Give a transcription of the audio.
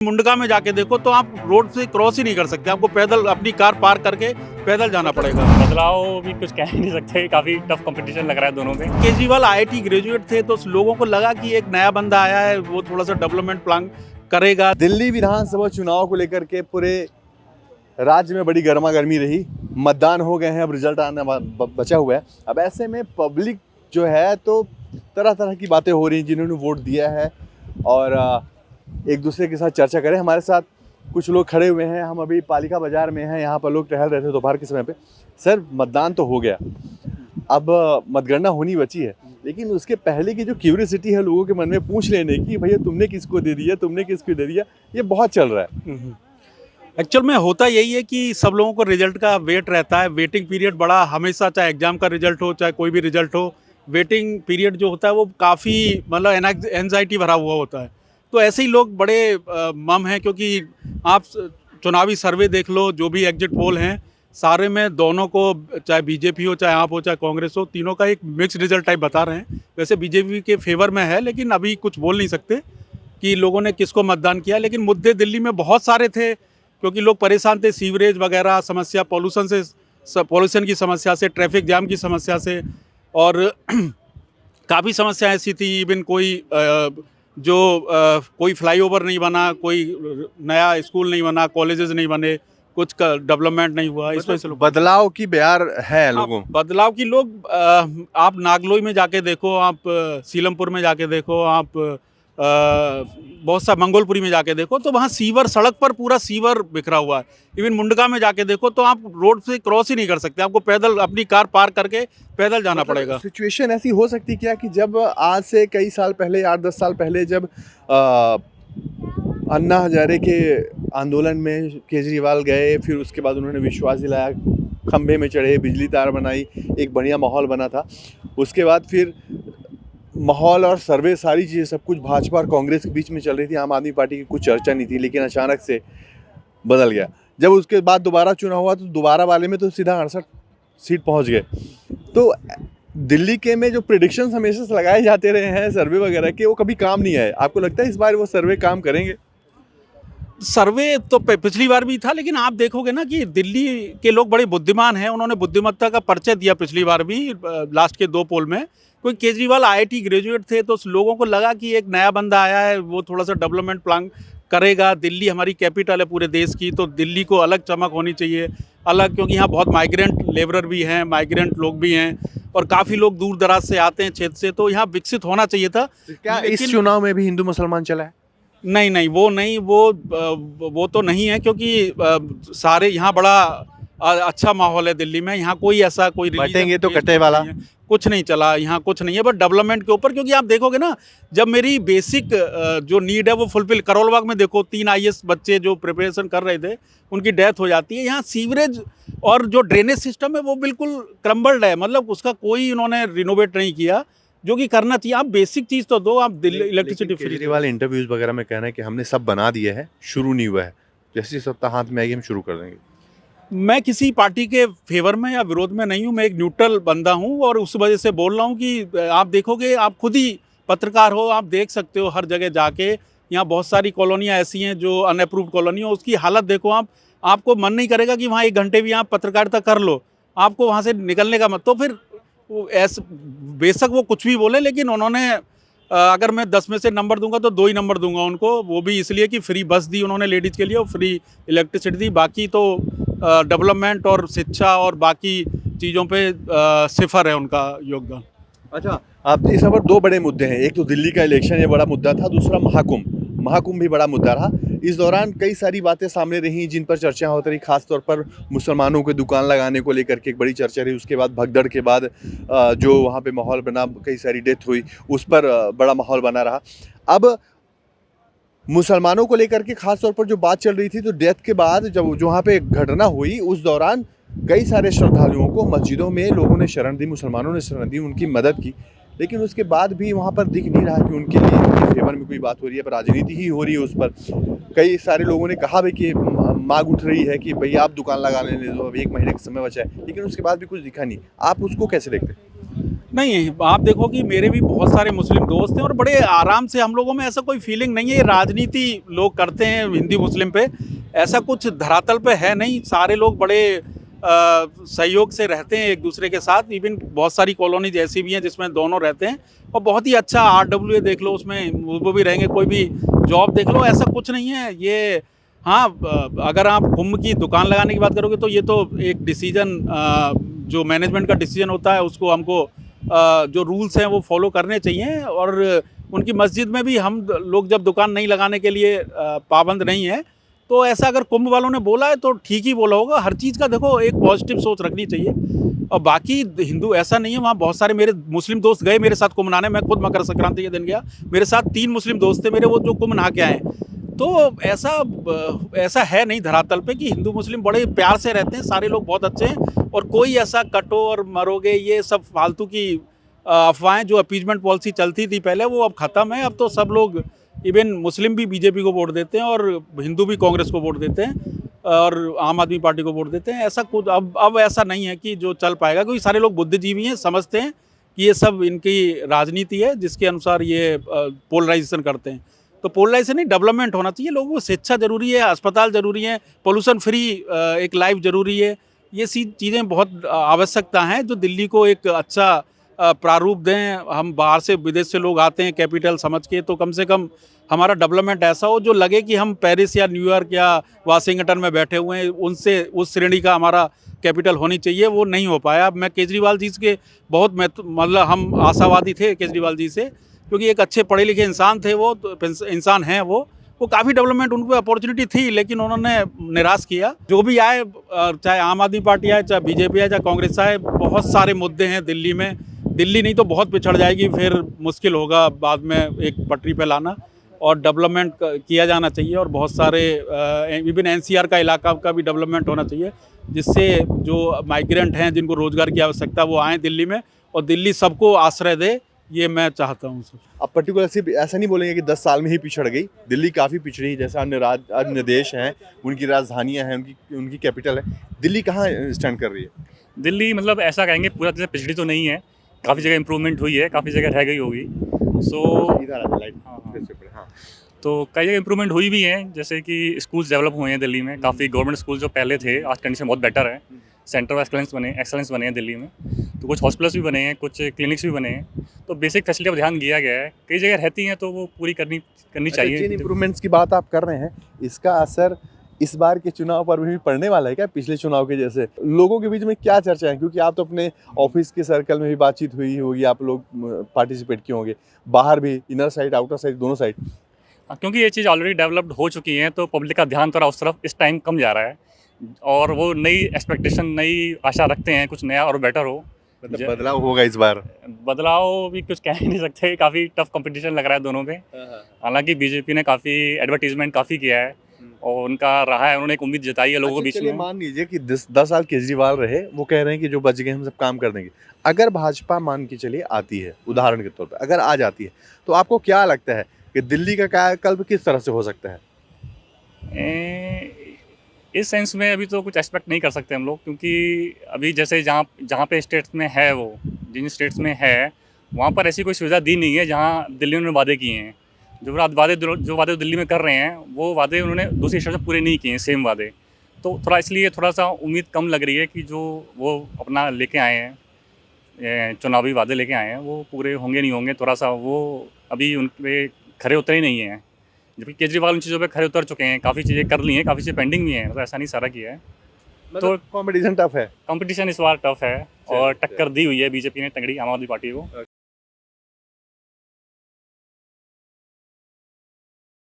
मुंडका में जाके देखो तो आप रोड से क्रॉस ही नहीं कर सकते, आपको पैदल अपनी कार पार्क करके पैदल जाना पड़ेगा। बदलाव भी कुछ कह नहीं सकते, काफी टफ कंपटीशन लग रहा है दोनों में। केजरीवाल आईआईटी ग्रेजुएट थे तो लोगों को लगा कि एक नया बंदा आया है, वो थोड़ा सा डेवलपमेंट प्लान करेगा। दिल्ली विधानसभा चुनाव को लेकर के पूरे राज्य में बड़ी गर्मा गर्मी रही। मतदान हो गए हैं, अब रिजल्ट आना बचा हुआ है। अब ऐसे में पब्लिक जो है तो तरह तरह की बातें हो रही हैं जिन्होंने वोट दिया है, और एक दूसरे के साथ चर्चा करें। हमारे साथ कुछ लोग खड़े हुए हैं। हम अभी पालिका बाजार में हैं, यहाँ पर लोग टहल रहे थे दोपहर के समय पे। सर, मतदान तो हो गया, अब मतगणना होनी बची है, लेकिन उसके पहले की जो क्यूरियोसिटी है लोगों के मन में पूछ लेने की, भैया तुमने किसको दे दिया, तुमने किसको दे दिया, ये बहुत चल रहा है। एक्चुअल में होता यही है कि सब लोगों को रिजल्ट का वेट रहता है। वेटिंग पीरियड बड़ा हमेशा, चाहे एग्जाम का रिजल्ट हो चाहे कोई भी रिजल्ट हो, वेटिंग पीरियड जो होता है वो काफ़ी मतलब एनजाइटी भरा हुआ होता है। तो ऐसे ही लोग बड़े मम हैं, क्योंकि आप चुनावी सर्वे देख लो, जो भी एग्जिट पोल हैं सारे में दोनों को, चाहे बीजेपी हो चाहे आप हो चाहे कांग्रेस हो, तीनों का एक मिक्स रिजल्ट टाइप बता रहे हैं। वैसे बीजेपी के फेवर में है, लेकिन अभी कुछ बोल नहीं सकते कि लोगों ने किसको मतदान किया। लेकिन मुद्दे दिल्ली में बहुत सारे थे, क्योंकि लोग परेशान थे सीवरेज वगैरह समस्या, पॉल्यूशन की समस्या से, ट्रैफिक जाम की समस्या से, और काफ़ी समस्या ऐसी थी। इवन कोई फ्लाईओवर नहीं बना, कोई नया स्कूल नहीं बना, कॉलेजेस नहीं बने, कुछ का डेवलपमेंट नहीं हुआ। इस वजह से बदलाव की बयार है लोगों, बदलाव की लोग आप नागलोई में जाके देखो, आप सीलमपुर में जाके देखो, आप बहुत सा मंगोलपुरी में जाके देखो, तो वहाँ सीवर, सड़क पर पूरा सीवर बिखरा हुआ है। इवन मुंडका में जाके देखो तो आप रोड से क्रॉस ही नहीं कर सकते, आपको पैदल अपनी कार पार्क करके पैदल जाना पड़ेगा। सिचुएशन ऐसी हो सकती क्या कि जब आज से कई साल पहले, 8-10 साल पहले, जब अन्ना हजारे के आंदोलन में केजरीवाल गए, फिर उसके बाद उन्होंने विश्वास दिलाया, खंभे में चढ़े, बिजली तार बनाई, एक बढ़िया माहौल बना था। उसके बाद फिर माहौल और सर्वे, सारी चीज़ें, सब कुछ भाजपा और कांग्रेस के बीच में चल रही थी। आम आदमी पार्टी की कुछ चर्चा नहीं थी, लेकिन अचानक से बदल गया। जब उसके बाद दोबारा चुनाव हुआ तो दोबारा वाले में तो सीधा 68 सीट पहुंच गए। तो दिल्ली के में जो प्रेडिक्शंस हमेशा से लगाए जाते रहे हैं सर्वे वगैरह के, वो कभी काम नहीं आए। आपको लगता है इस बार वो सर्वे काम करेंगे? सर्वे तो पिछली बार भी था, लेकिन आप देखोगे ना कि दिल्ली के लोग बड़े बुद्धिमान हैं, उन्होंने बुद्धिमत्ता का परिचय दिया पिछली बार भी, लास्ट के 2 पोल में। कोई केजरीवाल आईआईटी ग्रेजुएट थे तो लोगों को लगा कि एक नया बंदा आया है, वो थोड़ा सा डेवलपमेंट प्लान करेगा। दिल्ली हमारी कैपिटल है पूरे देश की, तो दिल्ली को अलग चमक होनी चाहिए, अलग, क्योंकि यहाँ बहुत माइग्रेंट लेबरर भी हैं, माइग्रेंट लोग भी हैं, और काफ़ी लोग दूर दराज से आते हैं क्षेत्र से, तो यहाँ विकसित होना चाहिए था। क्या इस चुनाव में भी हिंदू मुसलमान चला है? नहीं, वो तो नहीं है, क्योंकि सारे यहाँ बड़ा अच्छा माहौल है दिल्ली में। यहाँ कोई ऐसा कोई बांटेंगे तो कटे वाला कुछ नहीं चला, यहाँ कुछ नहीं है, बट डेवलपमेंट के ऊपर। क्योंकि आप देखोगे ना, जब मेरी बेसिक जो नीड है वो फुलफिल, करोल बाग में देखो 3 आईएएस बच्चे जो प्रिपरेशन कर रहे थे उनकी डेथ हो जाती है। यहाँ सीवरेज और जो ड्रेनेज सिस्टम है वो बिल्कुल क्रम्बल्ड है, मतलब उसका कोई उन्होंने रिनोवेट नहीं किया, जो कि करना चाहिए। आप बेसिक चीज़ तो दो, आप Delhi electricity free. Kejriwal interviews वगैरह में कह रहे हैं कि हमने सब बना दिया है, शुरू नहीं हुआ है, जैसे सत्ता हाथ में आएगी हम शुरू कर देंगे। मैं किसी पार्टी के फेवर में या विरोध में नहीं हूँ, मैं एक न्यूट्रल बंदा हूँ, और उस वजह से बोल रहा हूँ कि आप देखोगे, आप खुद ही पत्रकार हो, आप देख सकते हो हर जगह जाके। यहाँ बहुत सारी कॉलोनियाँ ऐसी हैं जो अनअप्रूव्ड कॉलोनी हो, उसकी हालत देखो आप, आपको मन नहीं करेगा कि वहाँ 1 घंटे भी आप पत्रकारिता कर लो, आपको वहाँ से निकलने का मत। तो फिर ऐसे बेशक वो कुछ भी बोले, लेकिन उन्होंने अगर मैं 10 में से नंबर दूंगा तो 2 ही नंबर दूंगा उनको, वो भी इसलिए कि फ्री बस दी उन्होंने लेडीज़ के लिए और फ्री इलेक्ट्रिसिटी दी। बाकी तो डेवलपमेंट और शिक्षा और बाकी चीज़ों पे सिफर है उनका योगदान। अच्छा, आप इस पर 2 बड़े मुद्दे हैं। एक तो दिल्ली का इलेक्शन, ये बड़ा मुद्दा था, दूसरा महाकुंभ भी बड़ा मुद्दा रहा। इस दौरान कई सारी बातें सामने रहीं जिन पर चर्चा होती रही, खासतौर पर मुसलमानों के दुकान लगाने को लेकर के एक बड़ी चर्चा रही। उसके बाद भगदड़ के बाद जो वहाँ पे माहौल बना, कई सारी डेथ हुई, उस पर बड़ा माहौल बना रहा। अब मुसलमानों को लेकर के खासतौर पर जो बात चल रही थी, तो डेथ के बाद जब जो वहाँ पे घटना हुई, उस दौरान कई सारे श्रद्धालुओं को मस्जिदों में लोगों ने शरण दी, मुसलमानों ने शरण दी, उनकी मदद की, लेकिन उसके बाद भी वहाँ पर दिख नहीं रहा कि उनके लिए, उनके फेवर में कोई बात हो रही है, पर राजनीति ही हो रही है उस पर। कई सारे लोगों ने कहा भी कि मांग उठ रही है कि भैया आप दुकान लगा लेने दो, अब 1 महीने का समय बचा है, लेकिन उसके बाद भी कुछ दिखा नहीं। आप उसको कैसे देखते हैं? नहीं, आप देखो कि मेरे भी बहुत सारे मुस्लिम दोस्त हैं और बड़े आराम से हम लोगों में ऐसा कोई फीलिंग नहीं है, ये राजनीति लोग करते हैं हिंदू मुस्लिम पे, ऐसा कुछ धरातल पे है नहीं। सारे लोग बड़े सहयोग से रहते हैं एक दूसरे के साथ। इवन बहुत सारी कॉलोनीज ऐसी भी हैं जिसमें दोनों रहते हैं और बहुत ही अच्छा RWA देख लो, उसमें वो भी रहेंगे, कोई भी जॉब देख लो, ऐसा कुछ नहीं है ये। हाँ, अगर आप कुंभ की दुकान लगाने की बात करोगे तो ये तो एक डिसीजन, जो मैनेजमेंट का डिसीजन होता है उसको हमको जो रूल्स हैं वो फॉलो करने चाहिए। और उनकी मस्जिद में भी हम लोग जब दुकान नहीं लगाने के लिए पाबंद नहीं है, तो ऐसा अगर कुंभ वालों ने बोला है तो ठीक ही बोला होगा। हर चीज़ का देखो एक पॉजिटिव सोच रखनी चाहिए। और बाकी हिंदू ऐसा नहीं है, वहाँ बहुत सारे मेरे मुस्लिम दोस्त गए मेरे साथ कुंभ नहाने। मैं खुद मकर संक्रांति के दिन गया, मेरे साथ 3 मुस्लिम दोस्त थे मेरे, वो जो कुंभ नहा के आए। तो ऐसा है नहीं धरातल पे कि हिंदू मुस्लिम बड़े प्यार से रहते हैं, सारे लोग बहुत अच्छे हैं। और कोई ऐसा कटो और मरोगे ये सब फालतू की अफवाहें, जो अपीजमेंट पॉलिसी चलती थी पहले, वो अब ख़त्म है। अब तो सब लोग, इवन मुस्लिम भी बीजेपी को वोट देते हैं और हिंदू भी कांग्रेस को वोट देते हैं और आम आदमी पार्टी को वोट देते हैं। ऐसा कुछ अब ऐसा नहीं है कि जो चल पाएगा, क्योंकि सारे लोग बुद्धिजीवी हैं, समझते हैं कि ये सब इनकी राजनीति है जिसके अनुसार ये पोलराइजेशन करते हैं। तो पोलराइजेशन नहीं, डेवलपमेंट होना चाहिए। लोगों को शिक्षा जरूरी है, अस्पताल जरूरी है, पोल्यूशन फ्री एक लाइफ जरूरी है। ये सी चीज़ें बहुत आवश्यकता हैं जो दिल्ली को एक अच्छा प्रारूप दें। हम बाहर से, विदेश से लोग आते हैं कैपिटल समझ के, तो कम से कम हमारा डेवलपमेंट ऐसा हो जो लगे कि हम पेरिस या न्यूयॉर्क या वाशिंगटन में बैठे हुए हैं, उनसे उस श्रेणी का हमारा कैपिटल होनी चाहिए। वो नहीं हो पाया। अब मैं केजरीवाल जी के बहुत मतलब हम आशावादी थे केजरीवाल जी से, क्योंकि एक अच्छे पढ़े लिखे इंसान थे वो, तो इंसान हैं वो काफ़ी डेवलपमेंट उनको अपॉर्चुनिटी थी, लेकिन उन्होंने निराश किया। जो भी आए, चाहे आम आदमी पार्टी आए, चाहे बीजेपी आए, चाहे कांग्रेस आए, बहुत सारे मुद्दे हैं दिल्ली में। दिल्ली नहीं तो बहुत पिछड़ जाएगी, फिर मुश्किल होगा बाद में एक पटरी पे लाना। और डेवलपमेंट किया जाना चाहिए और बहुत सारे इवन NCR का इलाका का भी डेवलपमेंट होना चाहिए, जिससे जो माइग्रेंट हैं जिनको रोज़गार की आवश्यकता वो आएँ दिल्ली में और दिल्ली सबको आश्रय दे। ये मैं चाहता हूँ सब। आप पर्टिकुलर सिर्फ ऐसा नहीं बोलेंगे कि 10 साल में ही पिछड़ गई। दिल्ली काफ़ी पिछड़ी है, जैसे अन्य देश हैं, उनकी राजधानियां हैं, उनकी कैपिटल है। दिल्ली कहाँ स्टैंड कर रही है? दिल्ली मतलब ऐसा कहेंगे पूरा तरह से पिछड़ी तो नहीं है, काफ़ी जगह इंप्रूवमेंट हुई है, काफ़ी जगह रह गई होगी। सो इधर आ लाइट। हाँ, फिर से पढ़े, हाँ। तो कई जगह इंप्रूवमेंट हुई भी है, जैसे कि स्कूल्स डेवलप हुए हैं दिल्ली में। काफ़ी गवर्नमेंट स्कूल जो पहले थे आज कंडीशन बहुत बेटर है। सेंटर ऑफ एक्सलेंस बने हैं दिल्ली में। तो कुछ हॉस्पिटल्स भी बने हैं, कुछ क्लिनिक्स भी बने हैं। तो बेसिक फैसिलिटी पर ध्यान दिया गया है। कई जगह रहती हैं तो वो पूरी करनी चाहिए। जिन इम्प्रूवमेंट्स की बात आप कर रहे हैं, इसका असर इस बार के चुनाव पर भी पड़ने वाला है क्या? पिछले चुनाव के जैसे लोगों के बीच में क्या चर्चा है? क्योंकि आप तो अपने ऑफिस के सर्कल में भी बातचीत हुई होगी, आप लोग पार्टिसिपेट किए होंगे, बाहर भी, इनर साइड आउटर साइड दोनों साइड। क्योंकि ये चीज़ ऑलरेडी डेवलप्ड हो चुकी है, तो पब्लिक का ध्यान थोड़ा उस तरफ इस टाइम कम जा रहा है और वो नई एक्सपेक्टेशन, नई आशा रखते हैं कुछ नया और बेटर हो। मतलब बदलाव होगा इस बार। बदलाव भी कुछ कह ही नहीं सकते, काफ़ी टफ कंपटीशन लग रहा है दोनों पे। हालांकि बीजेपी ने काफ़ी एडवर्टीजमेंट काफ़ी किया है और उनका रहा है, उन्होंने एक उम्मीद जताई है लोगों के बीच चलिए में। मान लीजिए कि 10 साल केजरीवाल रहे, वो कह रहे हैं कि जो बच गए हम सब काम कर देंगे। अगर भाजपा मान के चलिए आती है, उदाहरण के तौर पर अगर आ जाती है, तो आपको क्या लगता है कि दिल्ली का कायाकल्प किस तरह से हो सकता है? इस सेंस में अभी तो कुछ एक्सपेक्ट नहीं कर सकते हम लोग, क्योंकि अभी जैसे जहाँ पे स्टेट्स में है, वो जिन स्टेट्स में है वहाँ पर ऐसी कोई सुविधा दी नहीं है जहाँ दिल्ली ने वादे किए हैं। जो वादे दिल्ली में कर रहे हैं वो वादे उन्होंने दूसरी स्टेट में पूरे नहीं किए हैं, सेम वादे। तो थोड़ा इसलिए थोड़ा सा उम्मीद कम लग रही है कि जो वो अपना लेके आए हैं, चुनावी वादे लेके आए हैं, वो पूरे होंगे नहीं होंगे। थोड़ा सा वो अभी उन पे खरे उतरे ही नहीं हैं, जबकि केजरीवाल उन चीज़ों पे खरे उतर चुके हैं। काफ़ी चीज़ें कर ली हैं, काफ़ी चीज़ें पेंडिंग भी हैं, मतलब ऐसा नहीं सारा किया है। तो कंपटीशन टफ है। कंपटीशन इस बार टफ है और टक्कर दी हुई है बीजेपी ने तगड़ी आम आदमी पार्टी को।